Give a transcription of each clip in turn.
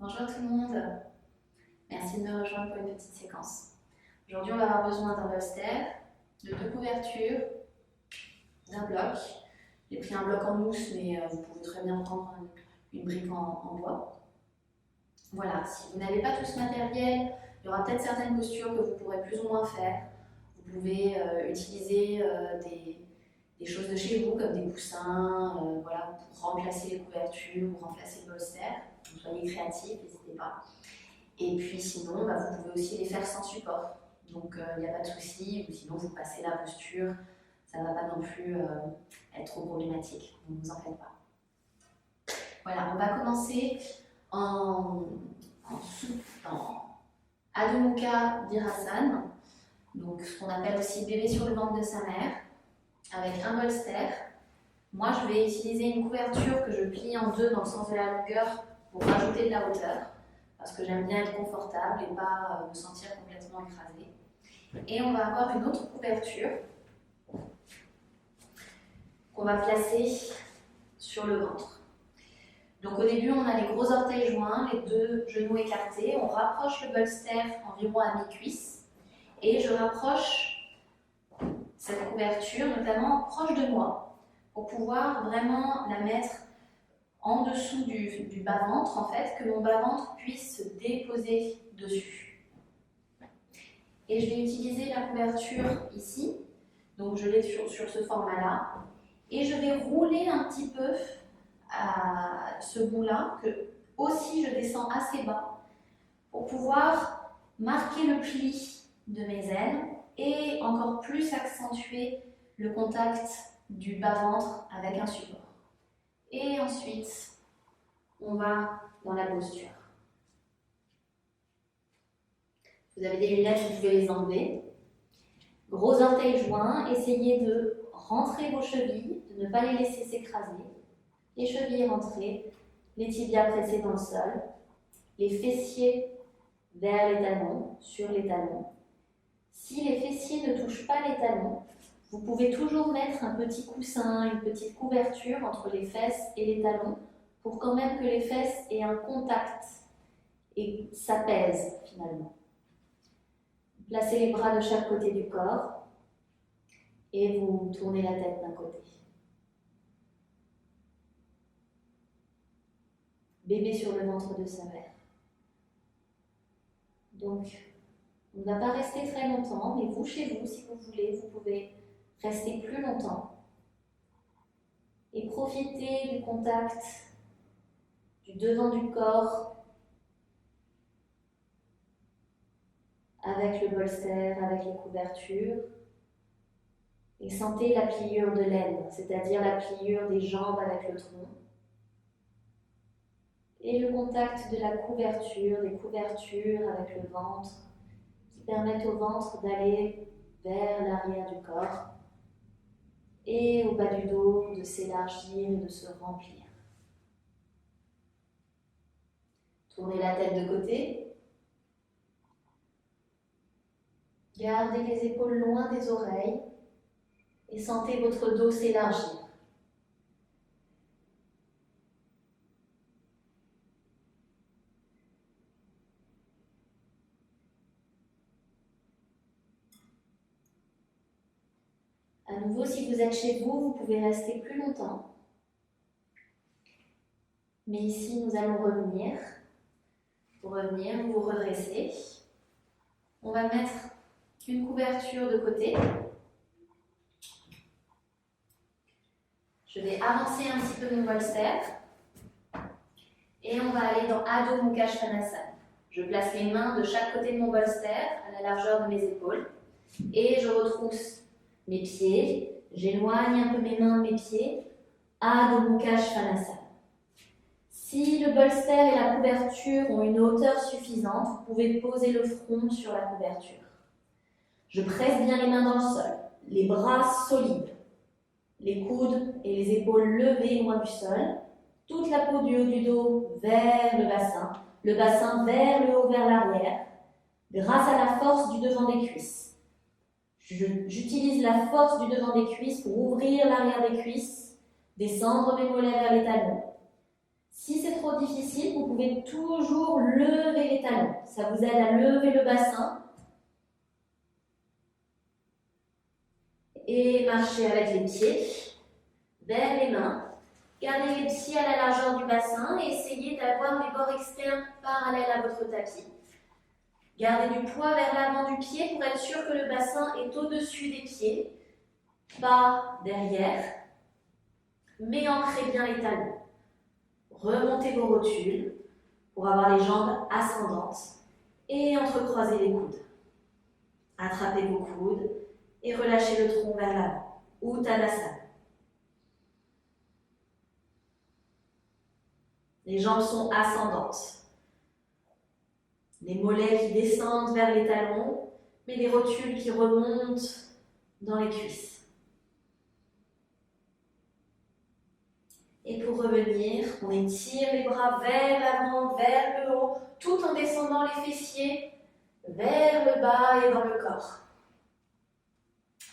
Bonjour tout le monde, merci de me rejoindre pour une petite séquence. Aujourd'hui on va avoir besoin d'un bolster, de 2 couvertures, d'un bloc. J'ai pris un bloc en mousse mais vous pouvez très bien prendre une brique en bois. Voilà, si vous n'avez pas tout ce matériel, il y aura peut-être certaines postures que vous pourrez plus ou moins faire. Vous pouvez utiliser des choses de chez vous comme des coussins, voilà, pour remplacer les couvertures ou remplacer le bolster. Donc, soyez créatifs, n'hésitez pas. Et puis sinon, vous pouvez aussi les faire sans support. Donc il n'y a pas de souci, ou sinon vous passez la posture, ça ne va pas non plus être trop problématique, donc ne vous en faites pas. Voilà, on va commencer en Adho Mukha Virasana, donc ce qu'on appelle aussi bébé sur le ventre de sa mère, avec un bolster. Moi je vais utiliser une couverture que je plie en deux dans le sens de la longueur pour rajouter de la hauteur, parce que j'aime bien être confortable et pas me sentir complètement écrasée. Et on va avoir une autre couverture qu'on va placer sur le ventre. Donc au début, on a les gros orteils joints, les 2 genoux écartés. On rapproche le bolster environ à mi-cuisse. Et je rapproche cette couverture, notamment proche de moi, pour pouvoir vraiment la mettre en dessous du bas-ventre, en fait, que mon bas-ventre puisse se déposer dessus. Et je vais utiliser la couverture ici, donc je l'ai sur ce format-là, et je vais rouler un petit peu à ce bout-là, que aussi je descends assez bas, pour pouvoir marquer le pli de mes ailes et encore plus accentuer le contact du bas-ventre avec un support. Et ensuite, on va dans la posture. Vous avez des lunettes, vous pouvez les enlever. Gros orteils joints, essayez de rentrer vos chevilles, de ne pas les laisser s'écraser. Les chevilles rentrées, les tibias pressés dans le sol, les fessiers vers les talons, sur les talons. Si les fessiers ne touchent pas les talons, vous pouvez toujours mettre un petit coussin, une petite couverture entre les fesses et les talons pour quand même que les fesses aient un contact et s'apaisent finalement. Placez les bras de chaque côté du corps et vous tournez la tête d'un côté. Bébé sur le ventre de sa mère. Donc, on ne va pas rester très longtemps, mais vous, chez vous, si vous voulez, vous pouvez rester plus longtemps et profiter du contact du devant du corps avec le bolster, avec les couvertures, et sentez la pliure de l'aine, c'est-à-dire la pliure des jambes avec le tronc, et le contact de la couverture, des couvertures avec le ventre, qui permettent au ventre d'aller vers l'arrière du corps, et au bas du dos de s'élargir et de se remplir. Tournez la tête de côté. Gardez les épaules loin des oreilles et sentez votre dos s'élargir. À nouveau, si vous êtes chez vous, vous pouvez rester plus longtemps. Mais ici, nous allons revenir. Pour revenir, vous vous redressez. On va mettre une couverture de côté. Je vais avancer un petit peu mon bolster. Et on va aller dans Adho Mukha Svanasana. Je place les mains de chaque côté de mon bolster, à la largeur de mes épaules. Et je retrousse mes pieds. J'éloigne un peu mes mains de mes pieds. Adho Mukha Svanasana. Si le bolster et la couverture ont une hauteur suffisante, vous pouvez poser le front sur la couverture. Je presse bien les mains dans le sol, les bras solides, les coudes et les épaules levées loin du sol, toute la peau du haut du dos vers le bassin vers le haut, vers l'arrière, grâce à la force du devant des cuisses. J'utilise la force du devant des cuisses pour ouvrir l'arrière des cuisses, descendre mes mollets vers les talons, Si c'est trop difficile, vous pouvez toujours lever les talons. Ça vous aide à lever le bassin et marcher avec les pieds vers les mains. Gardez les pieds à la largeur du bassin et essayez d'avoir les bords externes parallèles à votre tapis. Gardez du poids vers l'avant du pied pour être sûr que le bassin est au-dessus des pieds, pas derrière, mais ancrez bien les talons. Remontez vos rotules pour avoir les jambes ascendantes et entrecroisez les coudes. Attrapez vos coudes et relâchez le tronc vers l'avant, Uttanasana. Les jambes sont ascendantes. Les mollets qui descendent vers les talons, mais les rotules qui remontent dans les cuisses. Et pour revenir, on étire les bras vers l'avant, vers le haut, tout en descendant les fessiers vers le bas et dans le corps.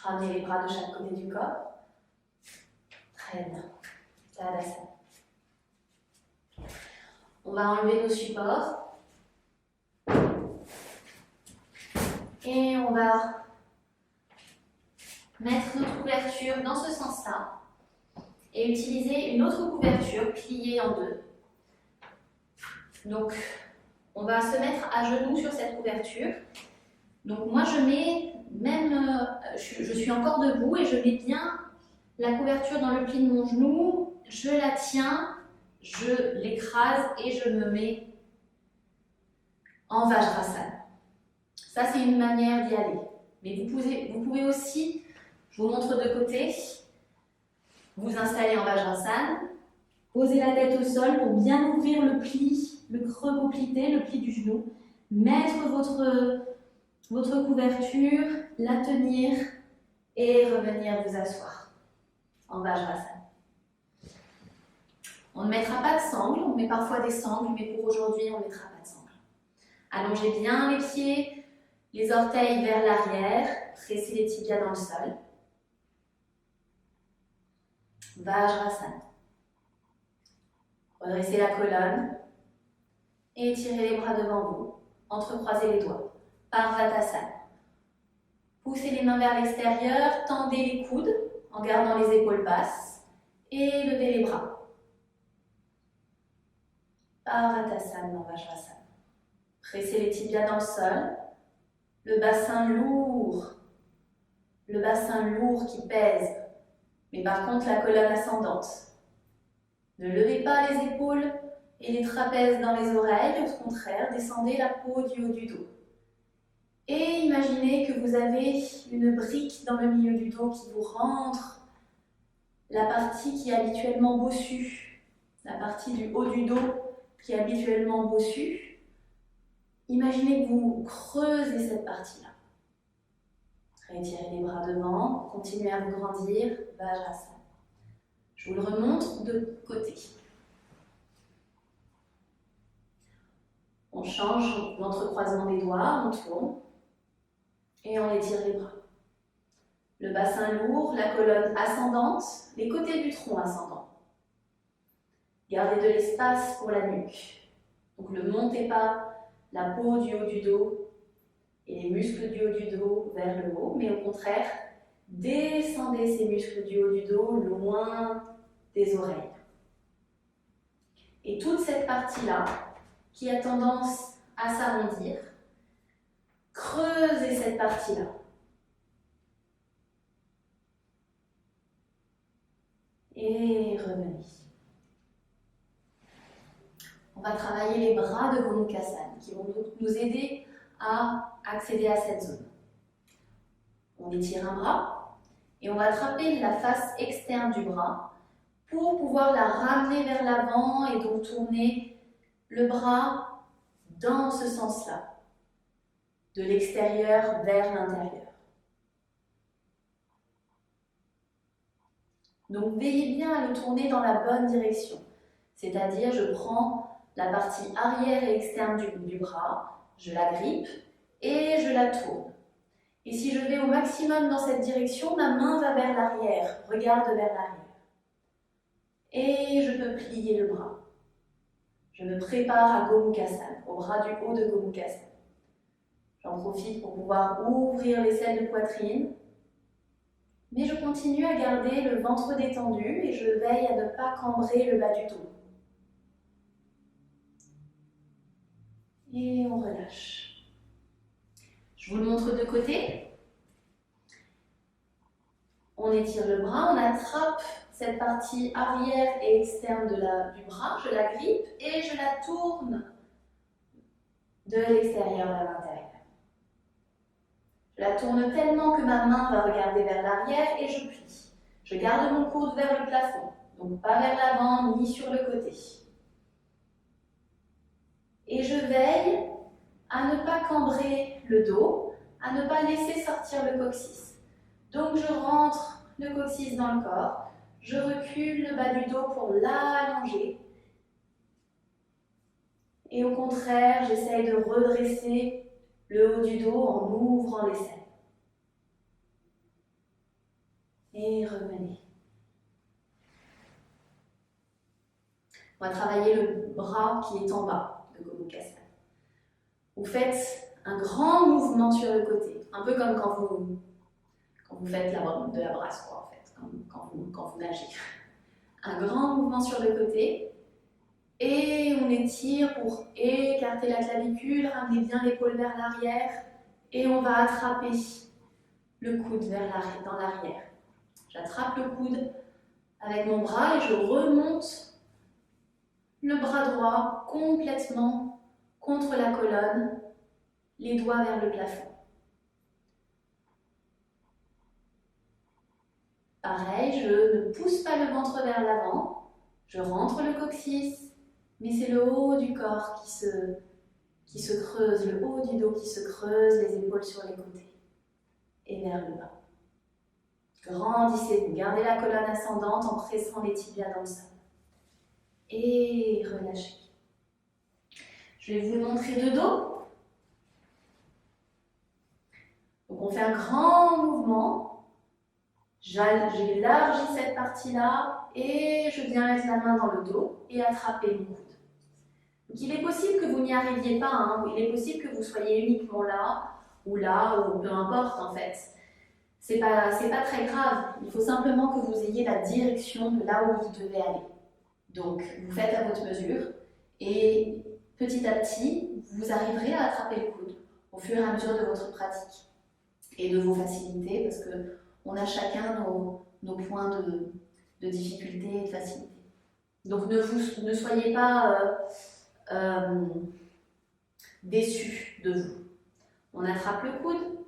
Ramenez les bras de chaque côté du corps. Très bien. Tadasana. On va enlever nos supports. Et on va mettre notre couverture dans ce sens-là. Et utiliser une autre couverture pliée en deux. Donc, on va se mettre à genoux sur cette couverture. Donc moi, je mets je suis encore debout et je mets bien la couverture dans le pli de mon genou. Je la tiens, je l'écrase et je me mets en Vajrasana. Ça, c'est une manière d'y aller. Mais vous pouvez aussi, je vous montre de côté, vous installer en Vajrasana, poser la tête au sol pour bien ouvrir le pli, le creux poplité, le pli du genou, mettre votre couverture, la tenir et revenir vous asseoir en Vajrasana. On ne mettra pas de sangle, on met parfois des sangles, mais pour aujourd'hui, on ne mettra pas de sangle. Allongez bien les pieds, les orteils vers l'arrière, pressez les tibias dans le sol. Vajrasana. Redressez la colonne et étirez les bras devant vous. Entrecroisez les doigts. Parvatasana. Poussez les mains vers l'extérieur, tendez les coudes en gardant les épaules basses et levez les bras. Parvatasana dans Vajrasana. Pressez les tibias dans le sol. Le bassin lourd qui pèse. Mais par contre, la colonne ascendante. Ne levez pas les épaules et les trapèzes dans les oreilles. Au contraire, descendez la peau du haut du dos. Et imaginez que vous avez une brique dans le milieu du dos qui vous rentre la partie qui est habituellement bossue, la partie du haut du dos qui est habituellement bossue. Imaginez que vous creusez cette partie-là. Retirez les bras devant, continuez à vous grandir, Vajrasana. Je vous le remonte de côté. On change l'entrecroisement des doigts, on tourne et on étire les bras. Le bassin lourd, la colonne ascendante, les côtés du tronc ascendants. Gardez de l'espace pour la nuque. Donc ne montez pas la peau du haut du dos et les muscles du haut du dos vers le haut, mais au contraire, descendez ces muscles du haut du dos loin des oreilles. Et toute cette partie-là, qui a tendance à s'arrondir, creusez cette partie-là. Et revenez. On va travailler les bras de Gomukhasana qui vont nous aider à accéder à cette zone. On étire un bras et on va attraper la face externe du bras pour pouvoir la ramener vers l'avant et donc tourner le bras dans ce sens-là, de l'extérieur vers l'intérieur. Donc veillez bien à le tourner dans la bonne direction, c'est-à-dire je prends la partie arrière et externe du bras, je la grippe et je la tourne. Et si je vais au maximum dans cette direction, ma main va vers l'arrière, regarde vers l'arrière. Et je peux plier le bras. Je me prépare à Gomukhasana, au bras du haut de Gomukhasana. J'en profite pour pouvoir ouvrir les selles de poitrine. Mais je continue à garder le ventre détendu et je veille à ne pas cambrer le bas du dos. Et on relâche. Je vous le montre de côté. On étire le bras, on attrape cette partie arrière et externe du bras, je la grippe et je la tourne de l'extérieur vers l'intérieur. Je la tourne tellement que ma main va regarder vers l'arrière et je plie. Je garde mon coude vers le plafond, donc pas vers l'avant ni sur le côté. Et je veille à ne pas cambrer le dos, à ne pas laisser sortir le coccyx. Donc je rentre le coccyx dans le corps, je recule le bas du dos pour l'allonger. Et au contraire, j'essaye de redresser le haut du dos en ouvrant les selles. Et revenez. On va travailler le bras qui est en bas de Gomukhasana. Vous faites un grand mouvement sur le côté, un peu comme quand vous faites de la brasse, quoi, en fait, quand vous nagez. Un grand mouvement sur le côté. Et on étire pour écarter la clavicule, ramener bien l'épaule vers l'arrière. Et on va attraper le coude dans l'arrière. J'attrape le coude avec mon bras et je remonte le bras droit complètement contre la colonne, les doigts vers le plafond. Pareil, je ne pousse pas le ventre vers l'avant, je rentre le coccyx, mais c'est le haut du corps qui se creuse, le haut du dos qui se creuse, les épaules sur les côtés et vers le bas. Grandissez-vous, gardez la colonne ascendante en pressant les tibias dans le sol. Et relâchez. Je vais vous le montrer de dos. Donc on fait un grand mouvement. J'élargis cette partie-là et je viens mettre la main dans le dos et attraper mon coude. Donc il est possible que vous n'y arriviez pas, hein. Il est possible que vous soyez uniquement là, ou peu importe en fait. C'est pas très grave, il faut simplement que vous ayez la direction de là où vous devez aller. Donc vous faites à votre mesure et petit à petit, vous arriverez à attraper le coude au fur et à mesure de votre pratique et de vos facilités parce qu'on a chacun nos points de difficulté et de facilité. Donc ne soyez pas déçus de vous. On attrape le coude.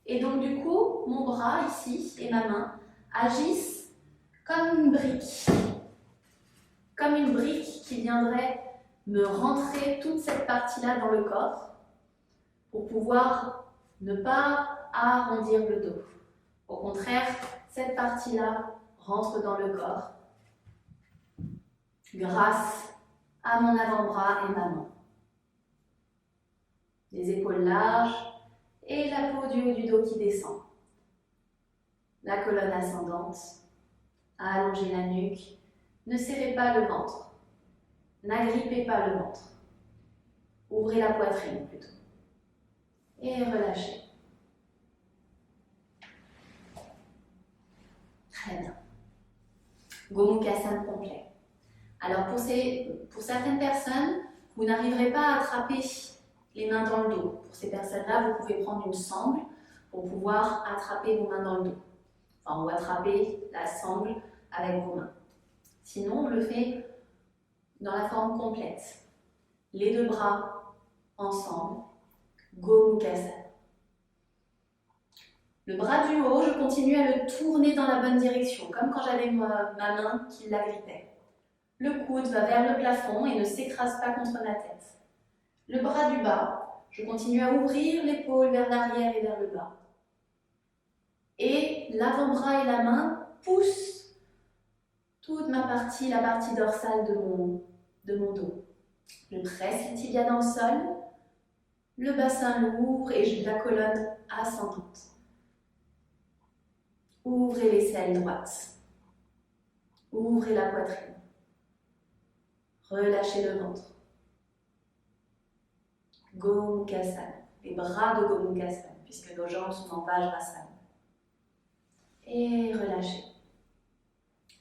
Et donc du coup, mon bras ici et ma main agissent comme une brique. Comme une brique qui viendrait me rentrer toute cette partie-là dans le corps pour pouvoir ne pas arrondir le dos. Au contraire, cette partie-là rentre dans le corps grâce à mon avant-bras et ma main. Les épaules larges, et la peau du haut du dos qui descend. La colonne ascendante, à allonger la nuque. Ne serrez pas le ventre. N'agrippez pas le ventre. Ouvrez la poitrine plutôt. Et relâchez. Très bien. Gomukhasana complet. Alors pour certaines personnes, vous n'arriverez pas à attraper les mains dans le dos. Pour ces personnes-là, vous pouvez prendre une sangle pour pouvoir attraper vos mains dans le dos. Enfin, ou attraper la sangle avec vos mains. Sinon, on le fait dans la forme complète. Les deux bras ensemble. Gomukhasana. Le bras du haut, je continue à le tourner dans la bonne direction, comme quand j'avais ma main qui l'agrippait. Le coude va vers le plafond et ne s'écrase pas contre ma tête. Le bras du bas, je continue à ouvrir l'épaule vers l'arrière et vers le bas. Et l'avant-bras et la main poussent toute la partie dorsale de mon dos. Je presse les tibias dans le sol, le bassin lourd et j'ai la colonne ascendante. Ouvrez les selles droites. Ouvrez la poitrine. Relâchez le ventre. Gomukhasana, les bras de Gomukhasana, puisque nos jambes sont en Vajrasana. Et relâchez.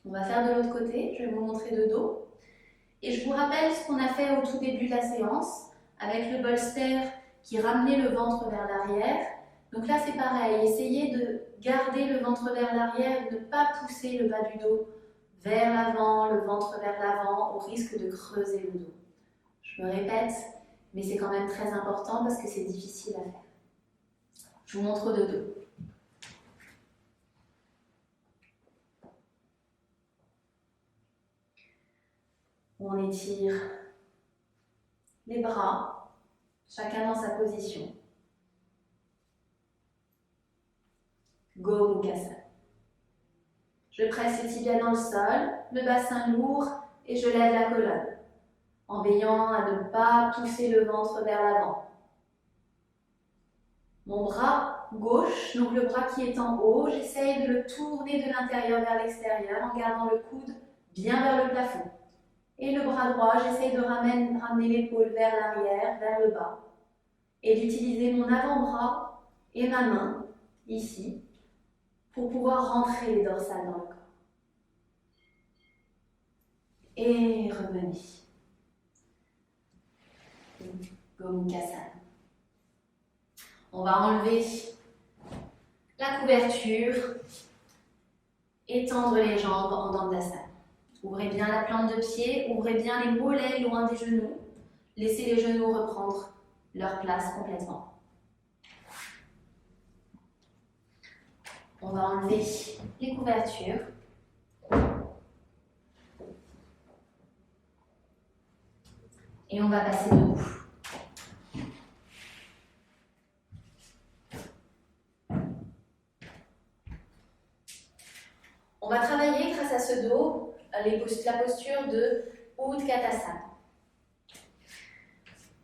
On va faire de l'autre côté, je vais vous montrer de dos. Et je vous rappelle ce qu'on a fait au tout début de la séance, avec le bolster qui ramenait le ventre vers l'arrière. Donc là c'est pareil, essayez de garder le ventre vers l'arrière et de ne pas pousser le bas du dos vers l'avant, le ventre vers l'avant, au risque de creuser le dos. Je me répète, mais c'est quand même très important parce que c'est difficile à faire. Je vous montre de dos. On étire les bras, chacun dans sa position. Gomukhasana. Je presse les tibias dans le sol, le bassin lourd et je lève la colonne, en veillant à ne pas pousser le ventre vers l'avant. Mon bras gauche, donc le bras qui est en haut, j'essaye de le tourner de l'intérieur vers l'extérieur en gardant le coude bien vers le plafond. Et le bras droit, j'essaye de ramener l'épaule vers l'arrière, vers le bas, et d'utiliser mon avant-bras et ma main, ici, pour pouvoir rentrer les dorsales dans le corps. Et revenez. Gomukhasana. On va enlever la couverture, étendre les jambes en Dandasana. Ouvrez bien la plante de pied, ouvrez bien les mollets loin des genoux. Laissez les genoux reprendre leur place complètement. On va enlever les couvertures. Et on va passer debout. On va travailler grâce à ce dos la posture de Utkatasana.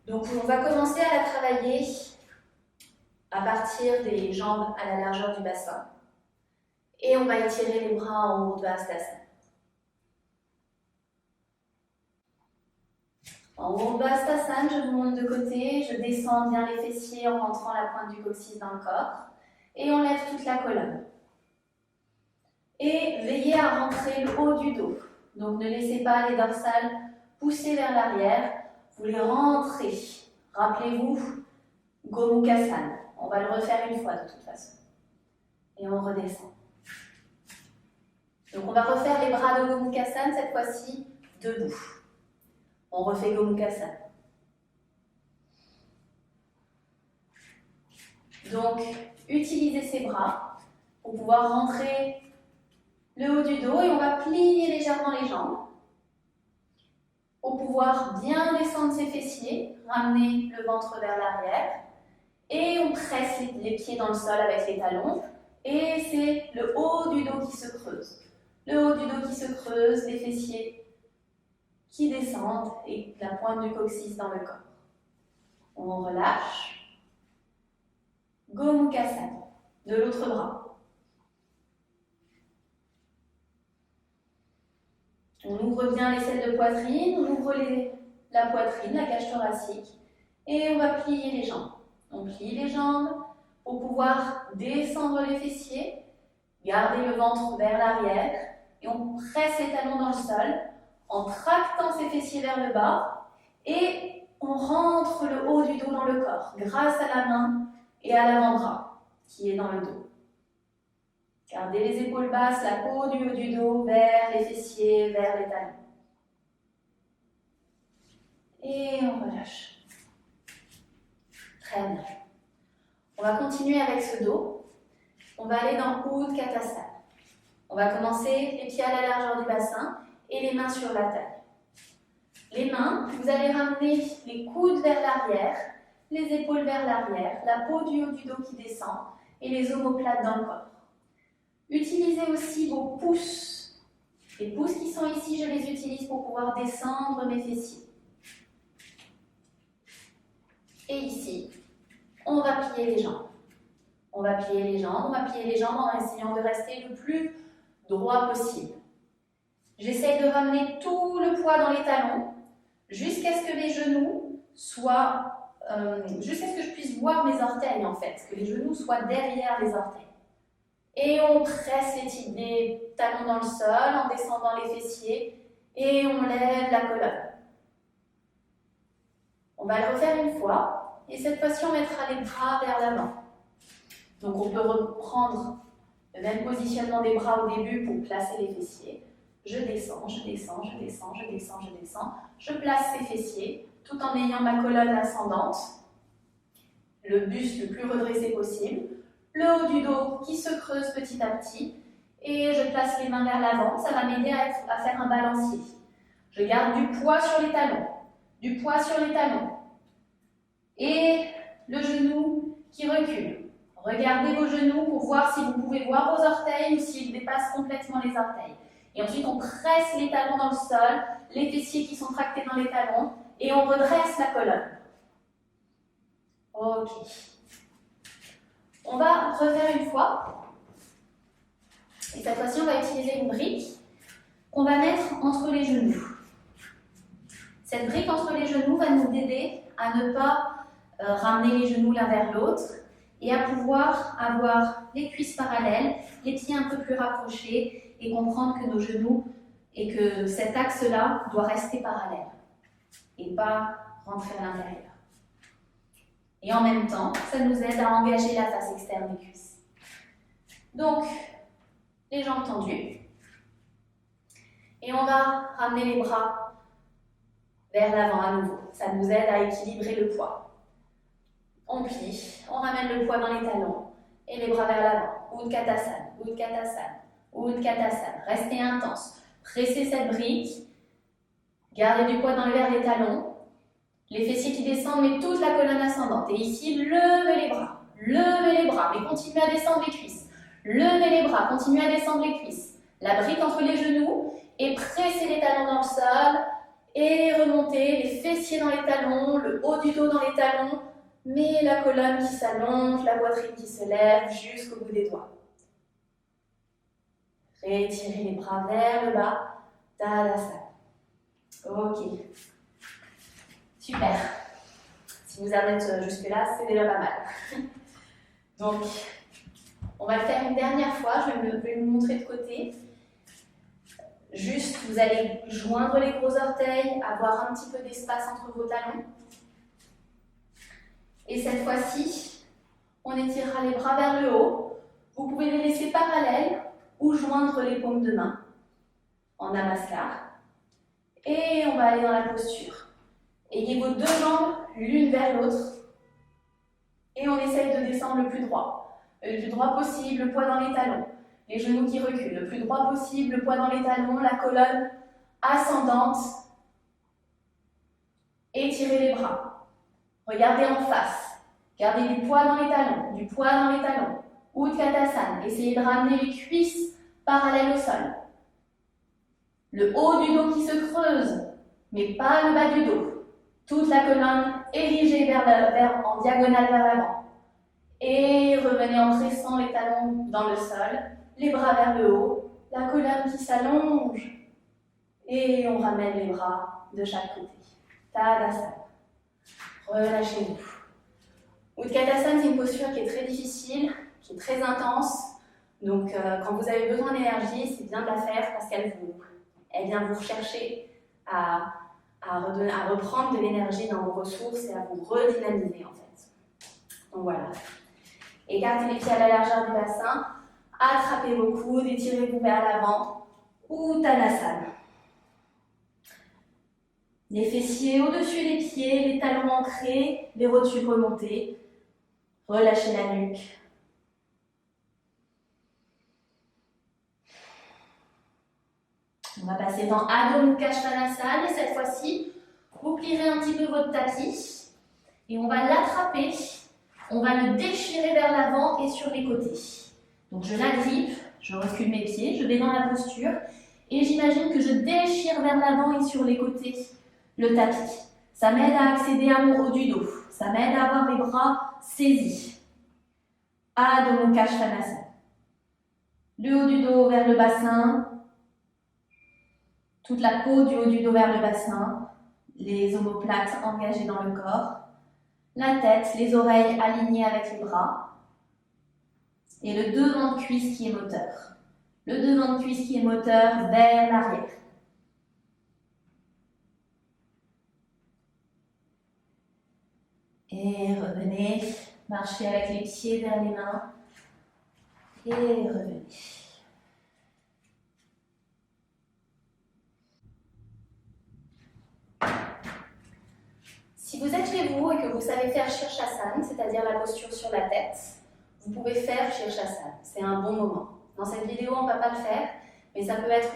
Donc on va commencer à la travailler à partir des jambes à la largeur du bassin. Et on va étirer les bras en Urdhvastasana. En Urdhvastasana, je vous monte de côté, je descends bien les fessiers en rentrant la pointe du coccyx dans le corps. Et on lève toute la colonne. Et veillez à rentrer le haut du dos. Donc ne laissez pas les dorsales pousser vers l'arrière, vous les rentrez. Rappelez-vous, Gomukhasana. On va le refaire une fois de toute façon. Et on redescend. Donc on va refaire les bras de Gomukhasana, cette fois-ci debout. On refait Gomukhasana. Donc utilisez ces bras pour pouvoir rentrer le haut du dos et on va plier légèrement les jambes pour pouvoir bien descendre ses fessiers, ramener le ventre vers l'arrière et on presse les pieds dans le sol avec les talons et c'est le haut du dos qui se creuse. Le haut du dos qui se creuse, les fessiers qui descendent et la pointe du coccyx dans le corps. On relâche. Gomukhasana, de l'autre bras. On ouvre bien les selles de poitrine, on ouvre la poitrine, la cage thoracique, et on va plier les jambes. On plie les jambes pour pouvoir descendre les fessiers, garder le ventre vers l'arrière, et on presse les talons dans le sol, en tractant ses fessiers vers le bas, et on rentre le haut du dos dans le corps, grâce à la main et à l'avant-bras, qui est dans le dos. Gardez les épaules basses, la peau du haut du dos vers les fessiers, vers les talons. Et on relâche. Très bien. On va continuer avec ce dos. On va aller dans Utkatasana. On va commencer les pieds à la largeur du bassin et les mains sur la taille. Les mains, vous allez ramener les coudes vers l'arrière, les épaules vers l'arrière, la peau du haut du dos qui descend et les omoplates dans le corps. Utilisez aussi vos pouces. Les pouces qui sont ici, je les utilise pour pouvoir descendre mes fessiers. Et ici, on va plier les jambes. On va plier les jambes en essayant de rester le plus droit possible. J'essaye de ramener tout le poids dans les talons jusqu'à ce que mes genoux soient, jusqu'à ce que je puisse voir mes orteils en fait, que les genoux soient derrière les orteils. Et on presse les talons dans le sol en descendant les fessiers et on lève la colonne. On va le refaire une fois et cette fois-ci on mettra les bras vers l'avant. Donc on peut reprendre le même positionnement des bras au début pour placer les fessiers. Je descends, je descends, je descends, je descends, je descends. Je place ces fessiers tout en ayant ma colonne ascendante, le buste le plus redressé possible, le haut du dos qui se creuse petit à petit et je place les mains vers l'avant. Ça va m'aider à faire un balancier. Je garde du poids sur les talons, du poids sur les talons et le genou qui recule. Regardez vos genoux pour voir si vous pouvez voir vos orteils ou s'ils dépassent complètement les orteils. Et ensuite, on presse les talons dans le sol, les fessiers qui sont tractés dans les talons, et on redresse la colonne. Ok. On va refaire une fois. Et cette fois-ci, on va utiliser une brique qu'on va mettre entre les genoux. Cette brique entre les genoux va nous aider à ne pas ramener les genoux l'un vers l'autre, et à pouvoir avoir les cuisses parallèles, les pieds un peu plus rapprochés et comprendre que nos genoux et que cet axe-là doit rester parallèle et pas rentrer à l'intérieur. Et en même temps, ça nous aide à engager la face externe des cuisses. Donc, les jambes tendues. Et on va ramener les bras vers l'avant à nouveau. Ça nous aide à équilibrer le poids. On plie, on ramène le poids dans les talons et les bras vers l'avant. Utkatasana, Utkatasana, Utkatasana. Restez intense. Pressez cette brique. Gardez du poids vers les talons. Les fessiers qui descendent, mais toute la colonne ascendante. Et ici, levez les bras. Levez les bras, mais continuez à descendre les cuisses. Levez les bras, continuez à descendre les cuisses. La brique entre les genoux et pressez les talons dans le sol. Et remontez les fessiers dans les talons, le haut du dos dans les talons. Mais la colonne qui s'allonge, la poitrine qui se lève jusqu'au bout des doigts. Rétirez les bras vers le bas. Tadasana. Ok. Super. Si vous arrêtez jusque-là, c'est déjà pas mal. Donc, on va le faire une dernière fois. Je vais vous montrer de côté. Juste, vous allez joindre les gros orteils, avoir un petit peu d'espace entre vos talons. Et cette fois-ci, on étirera les bras vers le haut. Vous pouvez les laisser parallèles ou joindre les paumes de main en namaskar. Et on va aller dans la posture. Ayez vos deux jambes l'une vers l'autre. Et on essaye de descendre le plus droit. Le plus droit possible, le poids dans les talons. Les genoux qui reculent. Le plus droit possible, le poids dans les talons, la colonne ascendante. Étirez les bras. Regardez en face. Gardez du poids dans les talons, du poids dans les talons. Utkatasana. Essayez de ramener les cuisses parallèles au sol. Le haut du dos qui se creuse, mais pas le bas du dos. Toute la colonne érigée en diagonale vers l'avant. Et revenez en pressant les talons dans le sol, les bras vers le haut, la colonne qui s'allonge. Et on ramène les bras de chaque côté. Tadasana. Relâchez-vous. Utkatasana, c'est une posture qui est très difficile, qui est très intense. Donc, quand vous avez besoin d'énergie, c'est bien de la faire parce qu'elle vient vous rechercher à reprendre de l'énergie dans vos ressources et à vous redynamiser en fait. Donc voilà. Écartez les pieds à la largeur du bassin, attrapez vos coudes, étirez-vous vers l'avant. Uttanasana. Les fessiers au-dessus des pieds, les talons ancrés, les rotules remontées. Relâchez la nuque. On va passer dans Adho Mukha Svanasana et cette fois-ci, vous plierez un petit peu votre tapis et on va l'attraper, on va le déchirer vers l'avant et sur les côtés. Donc je l'agrippe, je recule mes pieds, je vais dans la posture et j'imagine que je déchire vers l'avant et sur les côtés le tapis. Ça m'aide à accéder à mon haut du dos, ça m'aide à avoir les bras saisis. Adho Mukha Svanasana. Le haut du dos vers le bassin. Toute la peau du haut du dos vers le bassin, les omoplates engagées dans le corps, la tête, les oreilles alignées avec les bras, et le devant de cuisse qui est moteur. Le devant de cuisse qui est moteur vers l'arrière. Et revenez, marchez avec les pieds vers les mains, et revenez. Si vous êtes chez vous et que vous savez faire Shirshasana, c'est-à-dire la posture sur la tête, vous pouvez faire Shirshasana. C'est un bon moment. Dans cette vidéo, on ne va pas le faire, mais ça peut être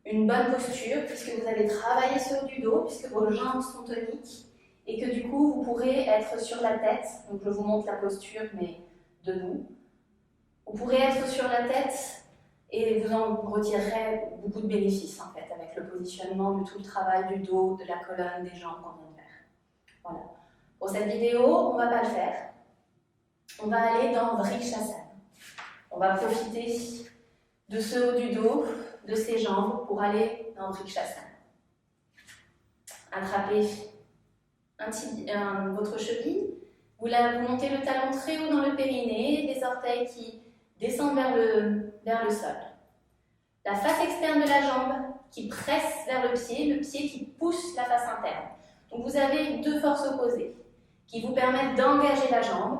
une bonne posture puisque vous allez travailler ce haut du dos, puisque vos jambes sont toniques et que du coup, vous pourrez être sur la tête. Donc, je vous montre la posture, mais debout. Vous pourrez être sur la tête et vous en retirerez beaucoup de bénéfices en fait avec le positionnement de tout le travail du dos, de la colonne, des jambes qu'on vient de faire. Voilà. Pour cette vidéo, on ne va pas le faire. On va aller dans Vrikshasana. On va profiter de ce haut du dos, de ses jambes pour aller dans Vrikshasana. Attrapez votre cheville. Vous montez le talon très haut dans le périnée, les orteils qui descendent vers le sol. La face externe de la jambe qui presse vers le pied qui pousse la face interne. Donc vous avez deux forces opposées qui vous permettent d'engager la jambe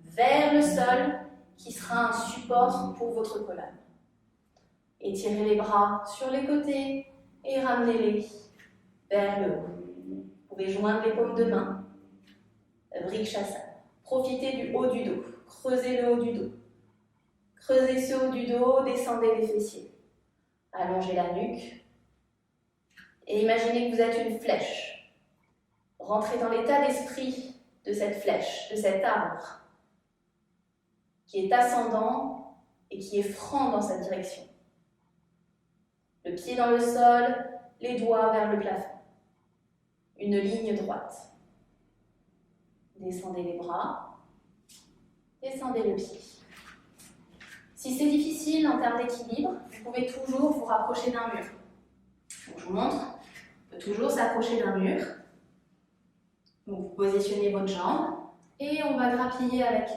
vers le sol qui sera un support pour votre colonne. Étirez les bras sur les côtés et ramenez-les vers le haut. Vous pouvez joindre les paumes de main. Vrikshasana. Profitez du haut du dos. Creusez le haut du dos. Creusez ce haut du dos, descendez les fessiers. Allongez la nuque. Et imaginez que vous êtes une flèche. Rentrez dans l'état d'esprit de cette flèche, de cet arbre, qui est ascendant et qui est franc dans sa direction. Le pied dans le sol, les doigts vers le plafond. Une ligne droite. Descendez les bras, descendez le pied. Si c'est difficile en termes d'équilibre, vous pouvez toujours vous rapprocher d'un mur. Donc, je vous montre, on peut toujours s'approcher d'un mur. Donc, vous positionnez votre jambe et on va grappiller avec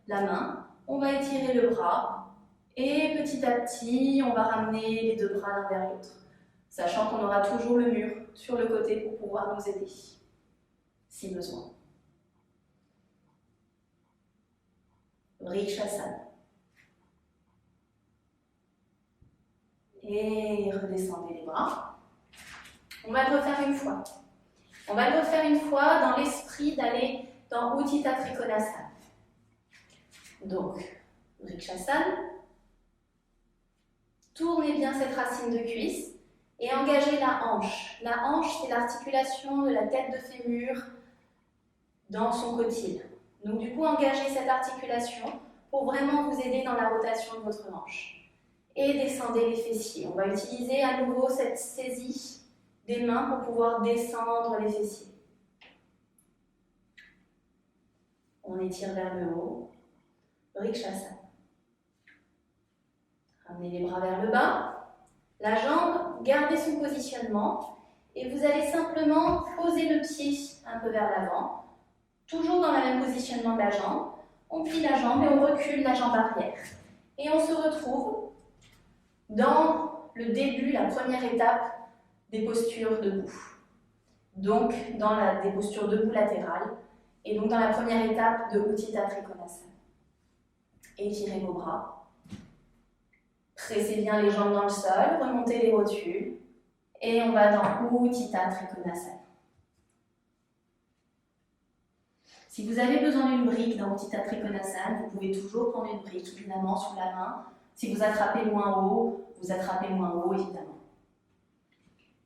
la main. On va étirer le bras et petit à petit, on va ramener les deux bras l'un vers l'autre, sachant qu'on aura toujours le mur sur le côté pour pouvoir nous aider, si besoin. Vrikshasana. Et redescendez les bras. On va le refaire une fois. On va le refaire une fois dans l'esprit d'aller dans Utthita Trikonasana. Donc, Vrikshasana. Tournez bien cette racine de cuisse et engagez la hanche. La hanche, c'est l'articulation de la tête de fémur dans son cotyle. Donc du coup, engagez cette articulation pour vraiment vous aider dans la rotation de votre hanche. Et descendez les fessiers. On va utiliser à nouveau cette saisie des mains pour pouvoir descendre les fessiers. On étire vers le haut. Vrikshasana. Ramenez les bras vers le bas. La jambe, gardez son positionnement. Et vous allez simplement poser le pied un peu vers l'avant. Toujours dans le même positionnement de la jambe. On plie la jambe et on recule la jambe arrière. Et on se retrouve dans le début, la première étape des postures debout. Donc, des postures debout latérales. Et donc, dans la première étape de Utthita Trikonasana. Étirez vos bras. Pressez bien les jambes dans le sol, remontez les rotules. Et on va dans Utthita Trikonasana. Si vous avez besoin d'une brique dans Utthita Trikonasana, vous pouvez toujours prendre une brique, évidemment, sous la main. Si vous attrapez moins haut, vous attrapez moins haut, évidemment.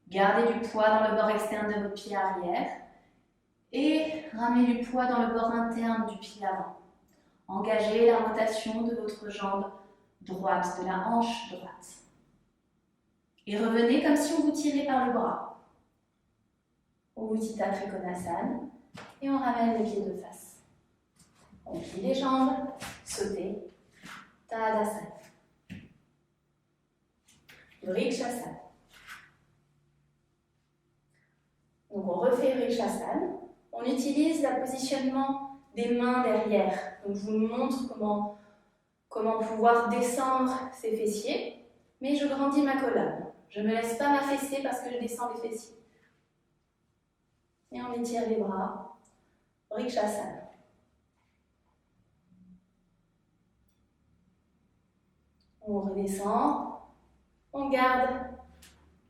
Gardez du poids dans le bord externe de votre pied arrière et ramenez du poids dans le bord interne du pied avant. Engagez la rotation de votre jambe droite, de la hanche droite. Et revenez comme si on vous tirait par le bras. Au Utthita Trikonasana. Et on ramène les pieds de face. On plie les jambes, sautez. Tadasana. Vrikshasana. Donc on refait Vrikshasana. On utilise le positionnement des mains derrière. Donc je vous montre comment pouvoir descendre ses fessiers, mais je grandis ma colonne. Je ne me laisse pas m'affaisser parce que je descends les fessiers. Et on étire les bras. Vrikshasana. On redescend. On garde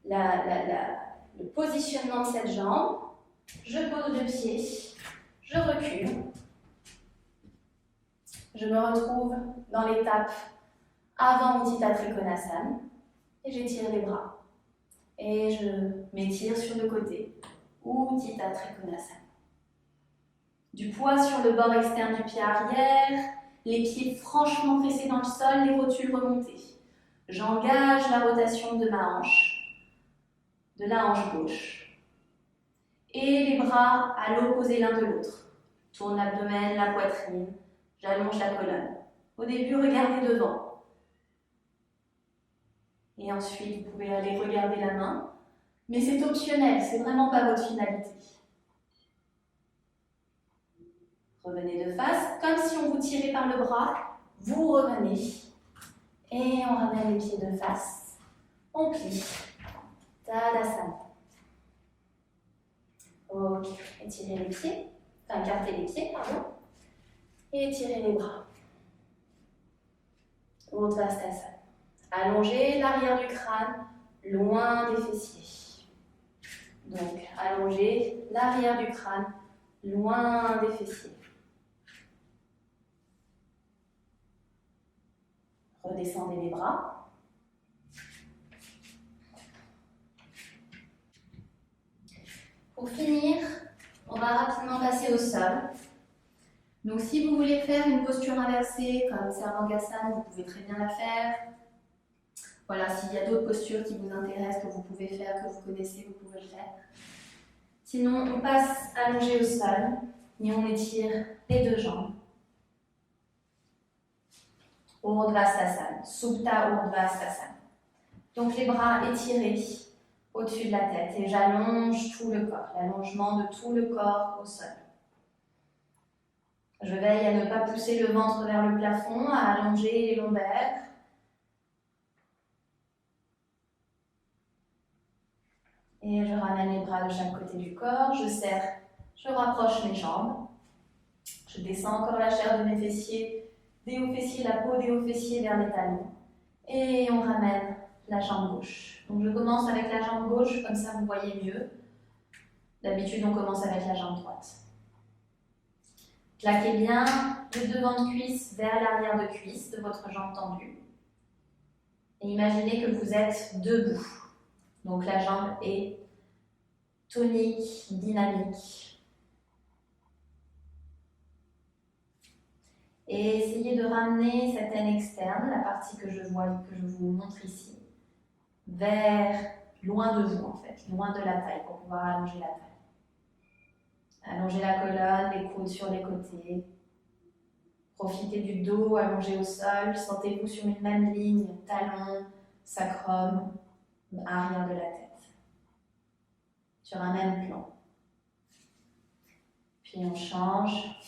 le positionnement de cette jambe. Je pose le pied. Je recule. Je me retrouve dans l'étape avant Utthita Trikonasana. Et j'étire les bras. Et je m'étire sur le côté. Utthita Trikonasana. Du poids sur le bord externe du pied arrière, les pieds franchement pressés dans le sol, les rotules remontées. J'engage la rotation de ma hanche, de la hanche gauche. Et les bras à l'opposé l'un de l'autre. Tourne l'abdomen, la poitrine, j'allonge la colonne. Au début, regardez devant. Et ensuite, vous pouvez aller regarder la main. Mais c'est optionnel, c'est vraiment pas votre finalité. Revenez de face, comme si on vous tirait par le bras, vous revenez. Et on ramène les pieds de face. On plie. Tadasana. Ok, étirez les pieds, enfin écartez les pieds, pardon. Et étirez les bras. Urdhvastasana. Allongez l'arrière du crâne, loin des fessiers. Donc, allongez l'arrière du crâne, loin des fessiers. Redescendez les bras. Pour finir, on va rapidement passer au sol. Donc si vous voulez faire une posture inversée comme Sarvangasana, vous pouvez très bien la faire. Voilà, s'il y a d'autres postures qui vous intéressent, que vous pouvez faire, que vous connaissez, vous pouvez le faire. Sinon, on passe allongé au sol et on étire les deux jambes. Urdhvastasana, Supta Urdhvastasana. Donc les bras étirés au-dessus de la tête et j'allonge tout le corps, l'allongement de tout le corps au sol. Je veille à ne pas pousser le ventre vers le plafond, à allonger les lombaires. Et je ramène les bras de chaque côté du corps, je serre, je rapproche mes jambes. Je descends encore la chair de mes fessiers, des hauts fessiers, la peau des hauts fessiers vers les talons. Et on ramène la jambe gauche. Donc je commence avec la jambe gauche, comme ça vous voyez mieux. D'habitude, on commence avec la jambe droite. Claquez bien le devant de cuisse vers l'arrière de cuisse de votre jambe tendue. Et imaginez que vous êtes debout. Donc la jambe est tonique, dynamique. Et essayez de ramener cette aine externe, la partie que je vois, que je vous montre ici, vers loin de vous en fait, loin de la taille pour pouvoir allonger la taille. Allongez la colonne, les coudes sur les côtés. Profitez du dos allongé au sol. Sentez-vous sur une même ligne, talon, sacrum, arrière de la tête. Sur un même plan. Puis on change.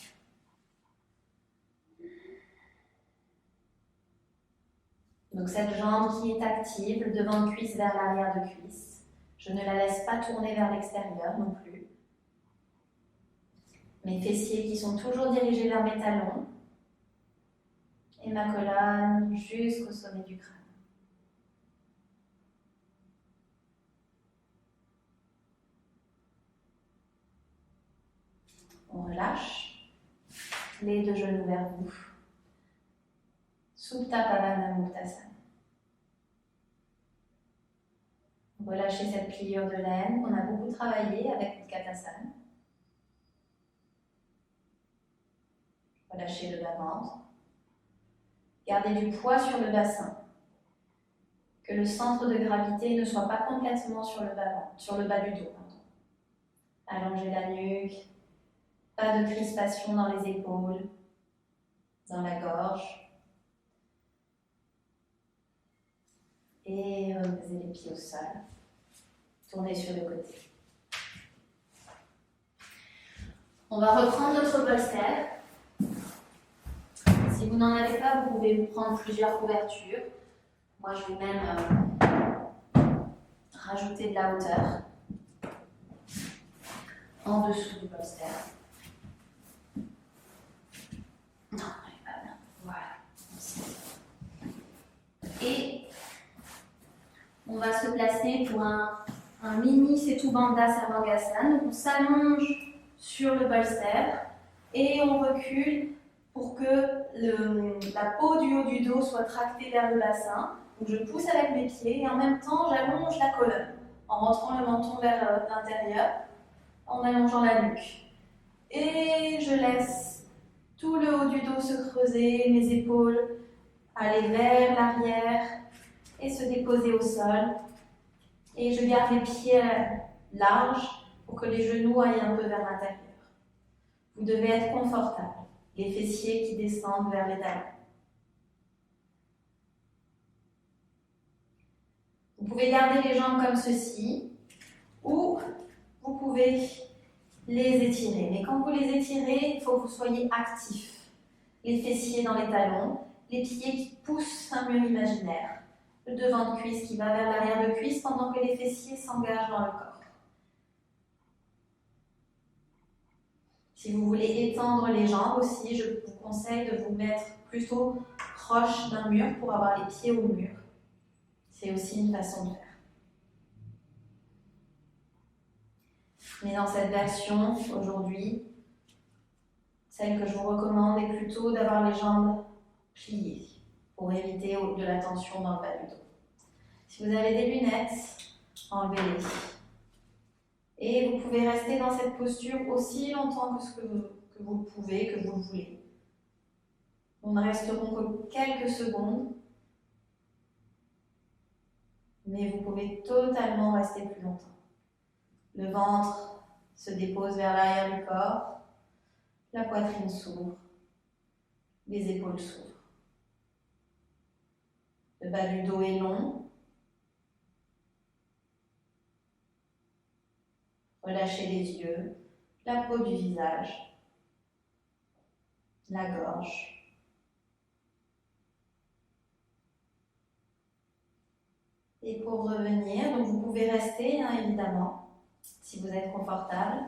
Donc cette jambe qui est active, le devant de cuisse vers l'arrière de cuisse. Je ne la laisse pas tourner vers l'extérieur non plus. Mes fessiers qui sont toujours dirigés vers mes talons. Et ma colonne jusqu'au sommet du crâne. On relâche. Les deux genoux vers vous. Supta Pavana Muktasana. Relâchez cette pliure de l'aine qu'on a beaucoup travaillé avec Utkatasana. Relâchez le bas-ventre. Gardez du poids sur le bassin. Que le centre de gravité ne soit pas complètement sur le bas du dos. Allongez la nuque. Pas de crispation dans les épaules, dans la gorge. Et reposez les pieds au sol. Tournez sur le côté. On va reprendre notre bolster. Si vous n'en avez pas, vous pouvez prendre plusieurs couvertures. Moi, je vais même rajouter de la hauteur en dessous du bolster. Non, elle est pas bien. Voilà. Et on va se placer pour un mini Setu Bandha Sarvangasana. On s'allonge sur le bolster et on recule pour que la peau du haut du dos soit tractée vers le bassin. Donc je pousse avec mes pieds et en même temps j'allonge la colonne en rentrant le menton vers l'intérieur, en allongeant la nuque. Et je laisse tout le haut du dos se creuser, mes épaules aller vers l'arrière et se déposer au sol. Et je garde les pieds larges pour que les genoux aillent un peu vers l'intérieur. Vous devez être confortable. Les fessiers qui descendent vers les talons. Vous pouvez garder les jambes comme ceci, ou vous pouvez les étirer. Mais quand vous les étirez, il faut que vous soyez actifs. Les fessiers dans les talons, les pieds qui poussent un mur imaginaire, le devant de cuisse qui va vers l'arrière de cuisse pendant que les fessiers s'engagent dans le corps. Si vous voulez étendre les jambes aussi, je vous conseille de vous mettre plutôt proche d'un mur pour avoir les pieds au mur. C'est aussi une façon de faire. Mais dans cette version, aujourd'hui, celle que je vous recommande est plutôt d'avoir les jambes pliées pour éviter de la tension dans le bas du dos. Si vous avez des lunettes, enlevez-les. Et vous pouvez rester dans cette posture aussi longtemps que vous le pouvez, que vous le voulez. Nous ne resterons que quelques secondes, mais vous pouvez totalement rester plus longtemps. Le ventre se dépose vers l'arrière du corps, la poitrine s'ouvre, les épaules s'ouvrent. Le bas du dos est long. Relâchez les yeux, la peau du visage, la gorge. Et pour revenir, donc vous pouvez rester, évidemment, si vous êtes confortable.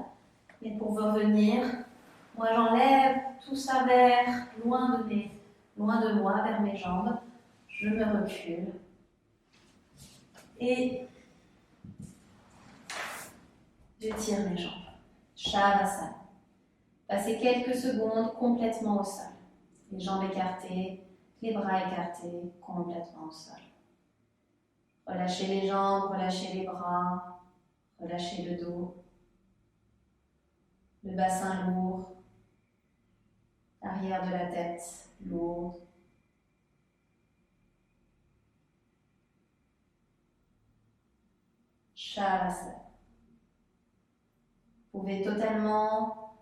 Mais pour revenir, moi j'enlève tout ça vers loin de moi, vers mes jambes. Je me recule. Et j'étire mes jambes. Shavasana. Passez quelques secondes complètement au sol. Les jambes écartées, les bras écartés, complètement au sol. Relâchez les jambes, relâchez les bras, relâchez le dos. Le bassin lourd, l'arrière de la tête lourde. Shavasana. Vous pouvez totalement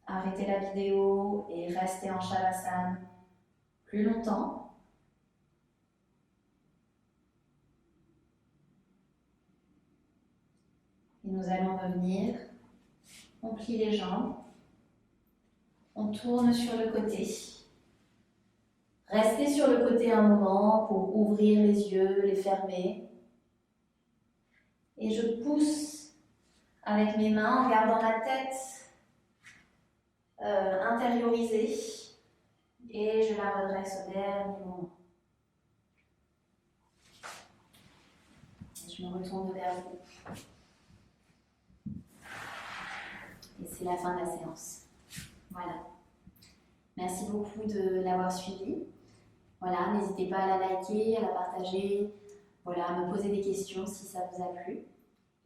arrêter la vidéo et rester en Shavasana plus longtemps. Et nous allons revenir. On plie les jambes. On tourne sur le côté. Restez sur le côté un moment pour ouvrir les yeux, les fermer. Et je pousse avec mes mains en gardant la tête intériorisée. Et je la redresse au dernier moment. Et je me retourne vers vous. Et c'est la fin de la séance. Voilà. Merci beaucoup de l'avoir suivi. Voilà, n'hésitez pas à la liker, à la partager, voilà, à me poser des questions si ça vous a plu.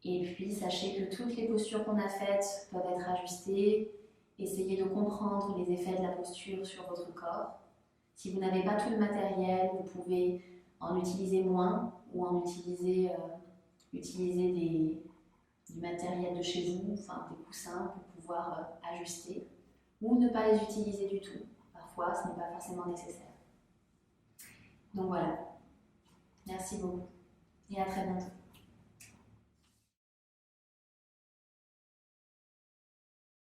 Et puis, sachez que toutes les postures qu'on a faites peuvent être ajustées. Essayez de comprendre les effets de la posture sur votre corps. Si vous n'avez pas tout le matériel, vous pouvez en utiliser moins ou en utiliser du matériel de chez vous, enfin des coussins pour pouvoir ajuster, ou ne pas les utiliser du tout. Parfois, ce n'est pas forcément nécessaire. Donc voilà. Merci beaucoup et à très bientôt.